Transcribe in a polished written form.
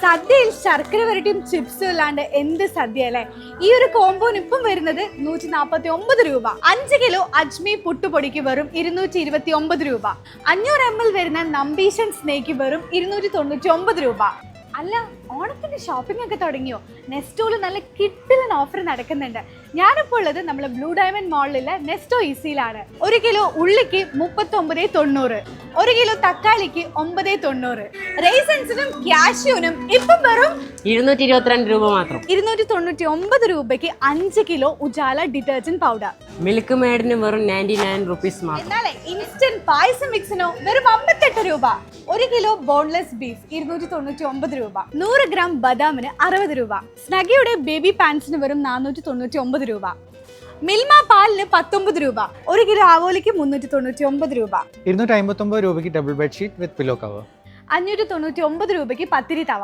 സദ്യയിൽ ശർക്കര വരട്ടിയും ചിപ്സും ഇല്ലാണ്ട് എന്ത് സദ്യ അല്ലേ? ഈ ഒരു കോമ്പോന് ഇപ്പം വരുന്നത് 149 രൂപ. 5 കിലോ അജ്മി പുട്ടുപൊടിക്ക് വെറും 229 രൂപ. 500 ml വരുന്ന നമ്പീശൻ സ്നേക്ക് വെറും 299 രൂപ. അല്ല, ഓണത്തിന്റെ ഷോപ്പിംഗ് ഒക്കെ തുടങ്ങിയോ? നെസ്റ്റോയിൽ നല്ല കിട്ടിലൻ ഓഫർ നടക്കുന്നുണ്ട്. ഞാനിപ്പോൾ ഉള്ളത് നമ്മളെ ബ്ലൂ ഡയമണ്ട് മാളിലെ നെസ്റ്റോ ഈസിയിലാണ്. 1 കിലോ ഉള്ളിക്ക് 39.90, 1 കിലോ തക്കാളിക്ക് 9.90, റൈസൻസിനും ക്യാഷ്യൂനും ഇപ്പം വെറും 222 രൂപ മാത്രം. 299 രൂപയ്ക്ക് 5 കിലോ ഉജാല ഡിറ്റർജന്റ് പൗഡർ. മിൽക്ക് മേഡിന് വെറും 99 റുപ്പീസ് മാത്രം. എന്നാലേ ഇൻസ്റ്റന്റ് പായസ മിക്സിനോ വെറും 58 രൂപ. 1 കിലോ ബോൺലെസ് ബീഫ് 299 രൂപ. 100 ഗ്രാം ബദാമിന് 60 രൂപ. സ്നഗിയുടെ ബേബി പാൻസിന് വെറും 499 രൂപ. മിൽമ പാലിന് 19 രൂപ. 1 കിലോ ആവോലിക്ക് 399 രൂപ. 259 രൂപയ്ക്ക് ഡബിൾ ബെഡ്ഷീറ്റ് വിത്ത് പില്ലോ കവർ. 599 രൂപയ്ക്ക് പത്തിരി തവ.